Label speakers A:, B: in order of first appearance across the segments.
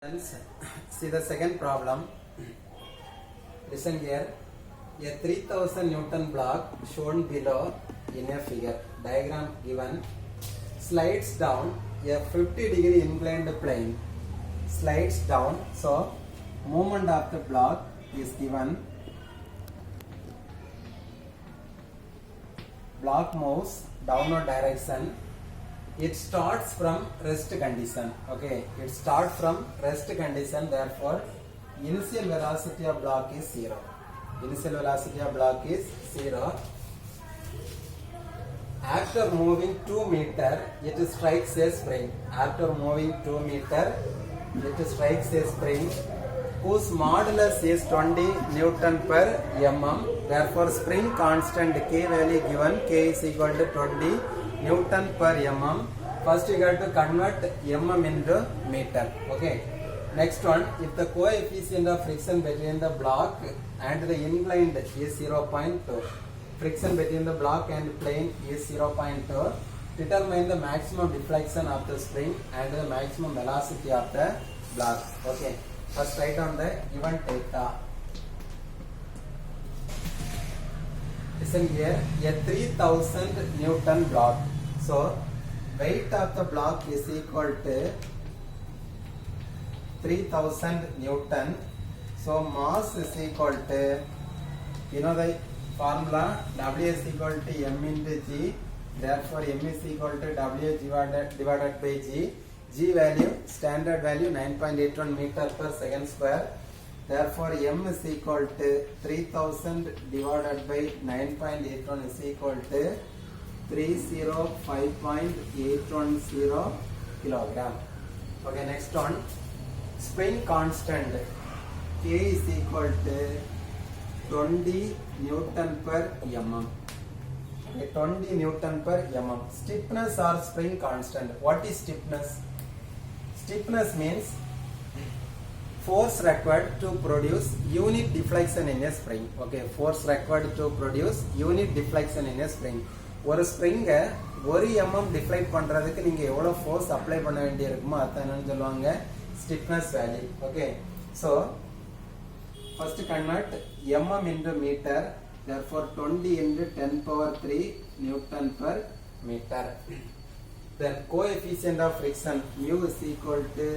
A: Friends, see the second problem. Listen here. A 3000 Newton block shown below in a figure. Diagram given. Slides down a 50-degree inclined plane. Slides down. So, movement of the block is given. Block moves downward direction. It starts from rest condition. Okay, it starts from rest condition. Therefore, initial velocity of block is 0. Initial velocity of block is 0. After moving 2 meter, it strikes a spring. After moving 2 meter, it strikes a spring whose modulus is 20 Newton per mm. Therefore, spring constant K value given. K is equal to 20 Newton per mm. First you got to convert mm into meter. Okay. Next one, if the coefficient of friction between the block and the inclined is 0.2, friction between the block and plane is 0.2, determine the maximum deflection of the spring and the maximum velocity of the block. Okay. First write on the given data. Listen here, a 3000 Newton block. So, weight of the block is equal to 3000 Newton. So, mass is equal to, you know the formula, W is equal to M into G. Therefore, M is equal to W divided by G. G value, standard value 9.81 meter per second square. Therefore, M is equal to 3000 divided by 9.81 is equal to 305.810 kilogram. Okay, next one. Spring constant K is equal to 20 Newton per mm. Okay, 20 Newton per mm. Stiffness or spring constant. What is stiffness? Stiffness means force required to produce unit deflection in a spring. Okay, force required to produce unit deflection in a spring. ஒரு ஸ்ப்ரிங்கை 1 mm டிஃப்ளைட் பண்ணுறதுக்கு நீங்கள் எவ்வளோ force apply பண்ண வேண்டியிருக்குமோ அதை என்னன்னு சொல்லுவாங்க stiffness value. Okay, so first convert mm into meter. Therefore 20 into 10 power 3 Newton per meter. Then coefficient of friction mu is equal to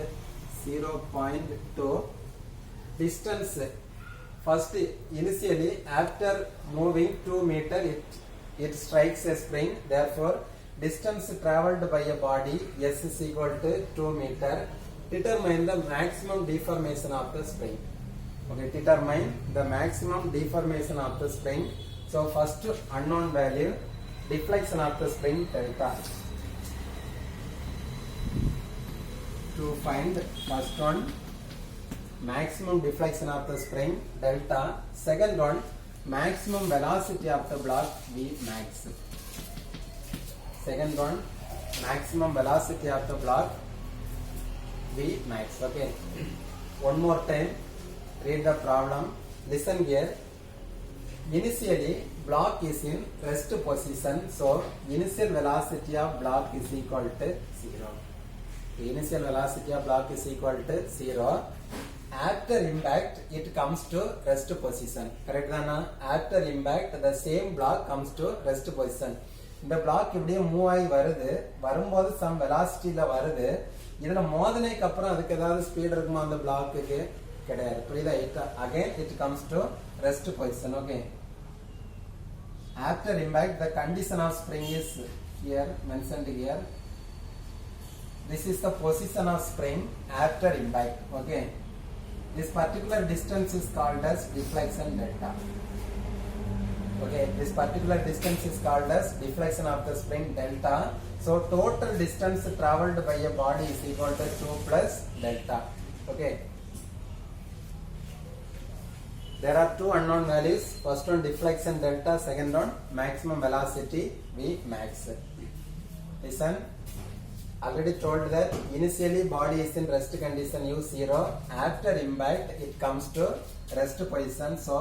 A: 0.2. Distance, first initially after moving 2 meter it strikes a spring. Therefore, distance travelled by a body S is equal to 2 meter. Determine the maximum deformation of the spring. Okay, determine the maximum deformation of the spring. So, first unknown value, deflection of the spring delta. To find first one, maximum deflection of the spring delta. Second one, maximum velocity of the block V max. Second one, maximum velocity of the block V max. Okay, one more time read the problem. Listen here. Initially block is in rest position, so initial velocity of block is equal to 0. The initial velocity of block is equal to 0. After impact it comes to rest position. Correct dana? After impact the same block comes to rest position. இந்த block இப்படியே move ஆகி வருது, வரும்போது some velocityல வருது. இதுல மோதனைக்கு அப்புறம் அதுக்கு ஏதாவது ஸ்பீட் இருக்குமா அந்த பிளாக்குக்கு? கிடையாது. புரியுதா? Again it comes to rest position. Okay. After impact the condition of spring is here mentioned here. This is the position of spring after impact. Okay. This particular distance is called as deflection delta. Okay, this particular distance is called as deflection of the spring delta. So total distance travelled by a body is equal to 2 plus delta. Okay. There are two unknown values. First one deflection delta, second one maximum velocity V max. Listen. Already told that initially body is in rest condition U0. After impact it comes to rest position. So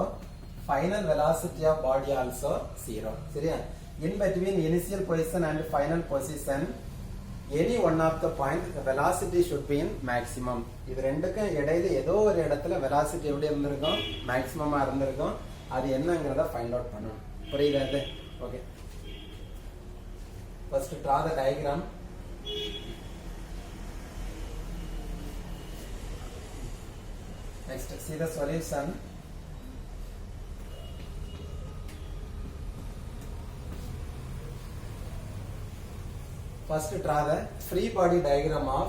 A: final velocity of body also 0. In between initial position and final position, any one of the point the velocity should be in maximum. இது ரெண்டுக்கும் இடையில ஏதோ ஒரு இடத்துல velocity எப்படி இருந்திருக்கும் maximum இருந்திருக்கும். அது என்னங்கறத find out பண்ணனும். புரியுதா இது? Okay. First draw the diagram. Next see the solution. First draw the free body diagram of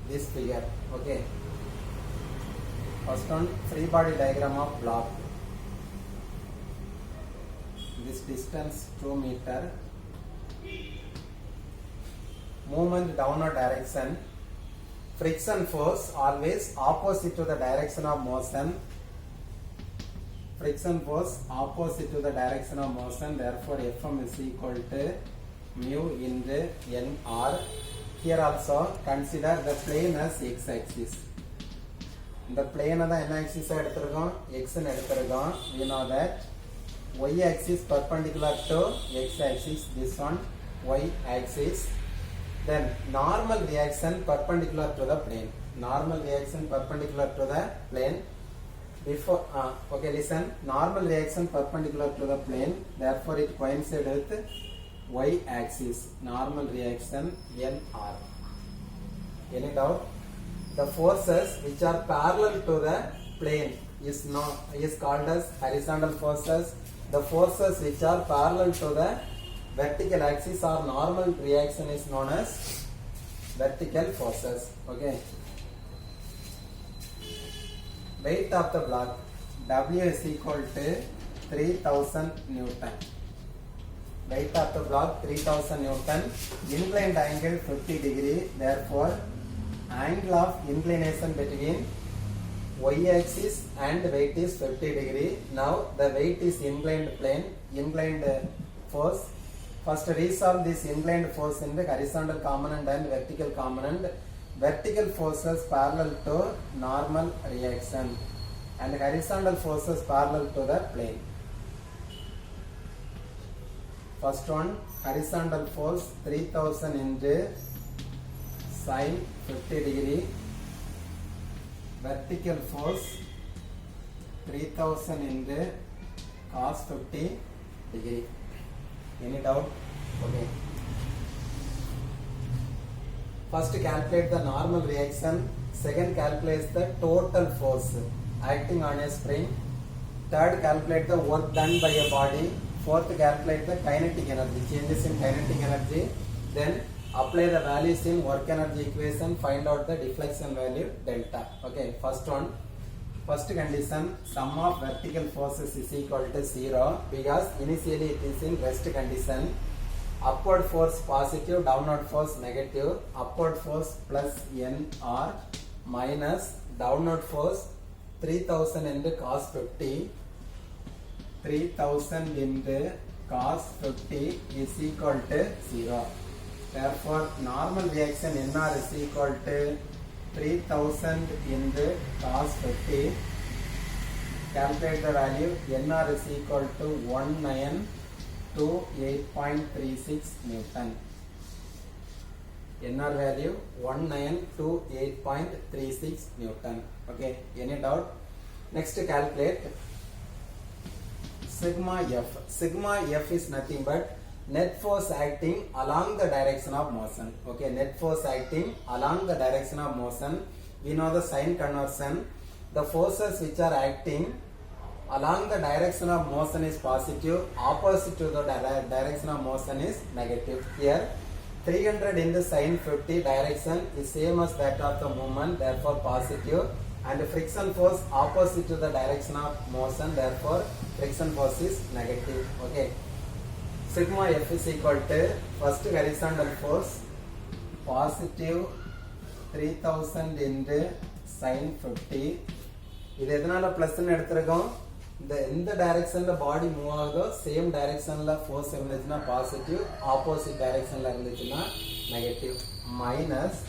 A: this figure. Okay. First one, free body diagram of block. This distance 2 meter. Movement downward direction. Friction force always opposite to the direction of motion. Friction force opposite to the direction of motion. Therefore, Fm is equal to mu into nr. Here also consider the plane as x-axis. The plane is the axis x எடுத்திருக்கோம். We know that y-axis perpendicular to x-axis. This one y-axis. Then normal reaction perpendicular to the plane. Normal reaction perpendicular to the plane. Before okay, listen. Normal reaction perpendicular to the plane. Therefore, it coincides with y-axis. Normal reaction nr. Any doubt? The forces which are parallel to the plane is called as horizontal forces. The forces which are parallel to the vertical axis or normal reaction is known as vertical forces. Okay. Weight of the block W is equal to 3000 Newton. Weight of the block 3000 Newton. Inclined angle 50 degree. Therefore, angle of inclination between y-axis and weight is 50 degree. Now the weight is inclined plane. Inclined force. First resolve this inclined force into horizontal component and vertical component. Vertical forces parallel to normal reaction and horizontal forces parallel to the plane. First one, horizontal force 3000 into sine 50 degree. Vertical force 3000 into cos 50 degree. Any doubt? Okay. First calculate the normal reaction. Second calculate the total force acting on a spring. Third calculate the work done by a body. Fourth calculate the kinetic energy, changes in kinetic energy. Then apply the values in work energy equation. Find out the deflection value delta. Okay. First one. First condition, sum of vertical forces is equal to 0 because initially it is in rest condition. Upward force positive, downward force negative. Upward force plus nr minus downward force 3000 into cos 50. 3000 into cos 50 is equal to 0. Therefore, normal reaction nr is equal to 3000 into cos 50. Calculate the value. nr is equal to 1928.36 Newton. nr value 1928.36 Newton. Okay. Any doubt? Next calculate sigma f. Sigma f is nothing but net force acting along the direction of motion. Okay, net force acting along the direction of motion. We know the sign conversion. The forces which are acting along the direction of motion is positive. Opposite to the direction of motion is negative. Here, 300 in the sin 50 direction is same as that of the movement. Therefore, positive. And friction force opposite to the direction of motion. Therefore, friction force is negative. Okay. Sigma f is equal to first horizontal force positive 3000 into sin 50. இது எதனால plus எடுத்துருக்கோம்? இந்த டைரக்ஷன்ல பாடி move ஆகுதோ same டைரக்ஷன்ல force இருந்துச்சுன்னா positive, opposite டைரக்ஷன்ல இருந்துச்சுன்னா negative. Minus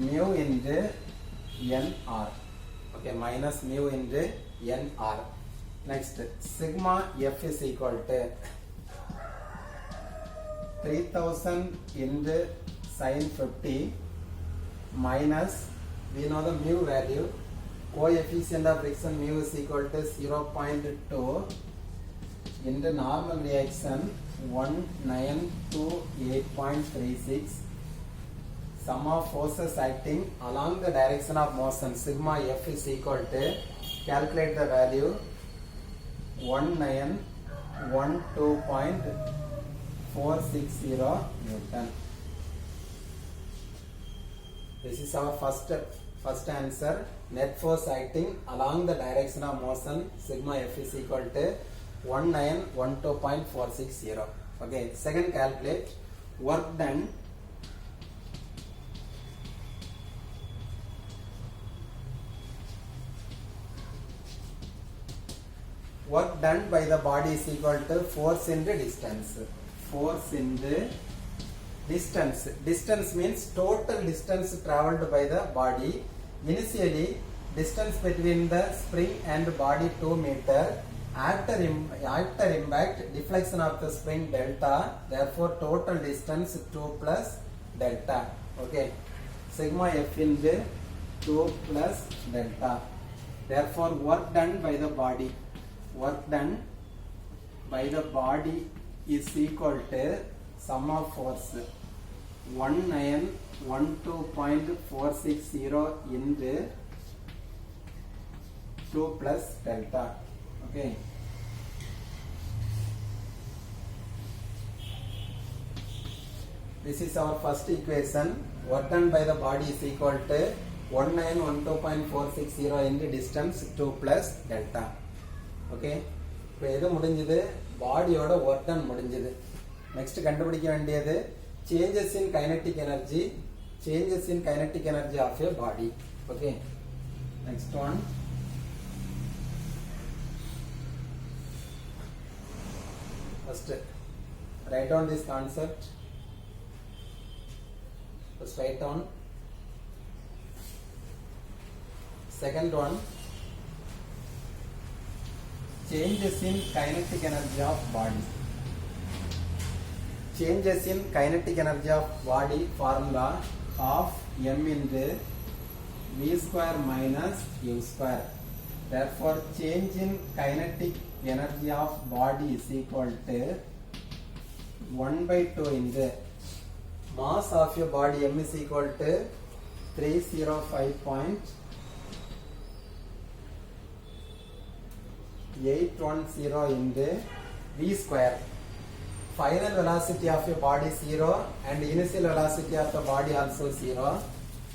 A: mu into nr. Okay, minus mu into nr. Next sigma f is equal to 3000 into sin 50 minus, we know the mu value, coefficient of friction mu is equal to 0.2 into normal reaction 1928.36. Sum of forces acting along the direction of motion sigma F is equal to, calculate the value, 1912.460 Newton. This is our first answer. Net force acting along the direction of motion sigma F is equal to 1912.460. Okay, second, calculate work done by the body is equal to force into distance. Force into distance. Distance means total distance traveled by the body. Initially, distance between the spring and body 2 meter. After impact, deflection of the spring delta. Therefore, total distance 2 plus delta. Okay. Sigma F into 2 plus delta. Therefore, work done by the body. Work done by the body is equal to sum of force 1912.460 into 2 plus delta. Okay. This is our first equation. Work done by the body is equal to 1912.460 into distance 2 plus delta. Okay, இப்போ எது முடிஞ்சது? பாடியோட work done முடிஞ்சது. Next கண்டுபிடிக்க வேண்டியது changes in kinetic energy, changes in kinetic energy of a body. Okay, next one, first write down this concept. First write down. Second one, changes in kinetic energy of body. Changes in kinetic energy of body formula of m into v square minus u square. Therefore, change in kinetic energy of body is equal to 1/2 into mass of your body m is equal to 305.810 into v square. Final velocity of your body 0 and initial velocity of the body also 0.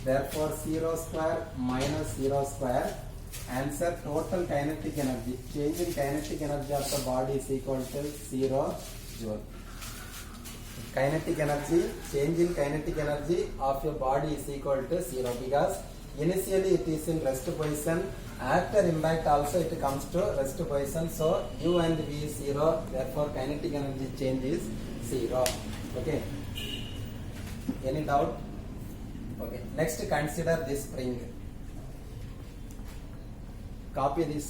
A: Therefore 0 square minus 0 square. Answer, total kinetic energy, change in kinetic energy of the body is equal to 0 joule. Kinetic energy, change in kinetic energy of your body is equal to 0 because initially it is in rest position. After impact also it comes to rest position. So u and v is 0. Therefore kinetic energy change is 0. Okay. Any doubt? Okay. Next, consider this spring. Copy this.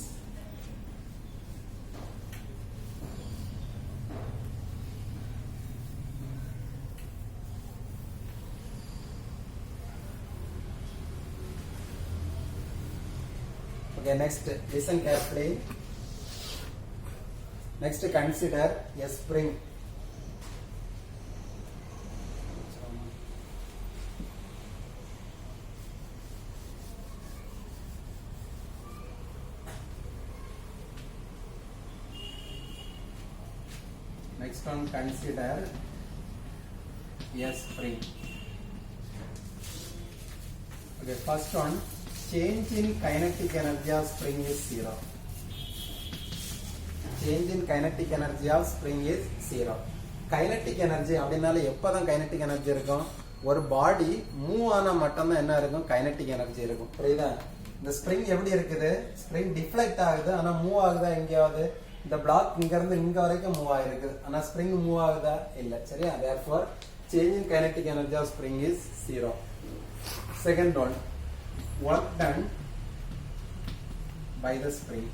A: Okay, next, listen carefully. Next, consider a spring. Next one, consider a spring. Okay, first one, change in kinetic energy of spring is 0. Change in kinetic energy of spring is 0. Kinetic energy அப்படினால எப்பதான் kinetic energy இருக்கும்? ஒரு பாடி move ஆனா மட்டும் தான் என்ன இருக்கும்? kinetic energy இருக்கும். புரியுதா? இந்த ஸ்ப்ரிங் எப்படி இருக்குது? ஸ்ப்ரிங் டிஃப்ளெக்ட் ஆகுது, ஆனா மூவ் ஆகுதா எங்கேயாவது? இந்த பிளாக் இங்க இருந்து இங்க வரைக்கும் மூவ் ஆயிருக்கு, ஆனா ஸ்ப்ரிங் மூவ் ஆகுதா? இல்ல. சரியா? therefore change in kinetic energy of spring is 0. Second one, work done by the spring.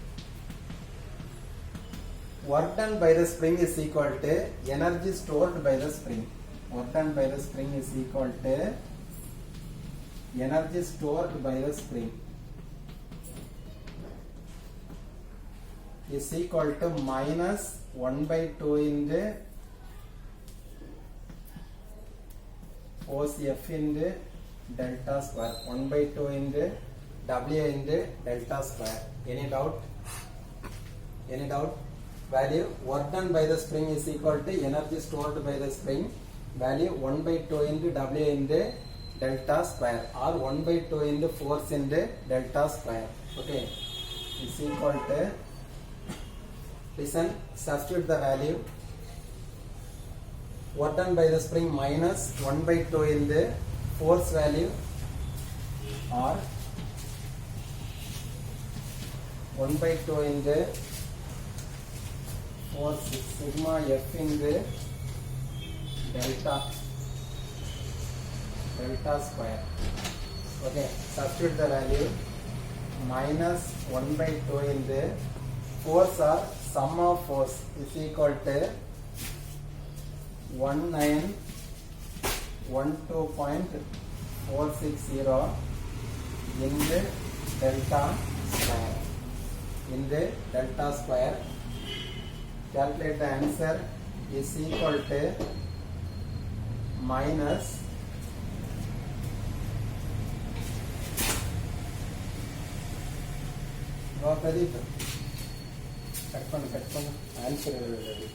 A: Work done by the spring is equal to energy stored by the spring. work done by the spring is equal to energy stored by the spring is equal to minus 1 by 2 into force F into delta square, 1 by 2 into W into delta square. Any doubt? Any doubt? Value work done by the spring is equal to energy stored by the spring, value 1 by 2 into W into delta square, or 1 by 2 into force into delta square. Okay, is equal to, listen, substitute the value, work done by the spring minus 1 by 2 in the force value, or 1 by 2 in the force sigma F in the delta square. Okay, substitute the value, minus 1 by 2 in the force or sum of force is equal to 1912.460 in the delta square. In the delta square, calculate the answer is equal to minus Pradeep, cut பண்ணு answer எழுது.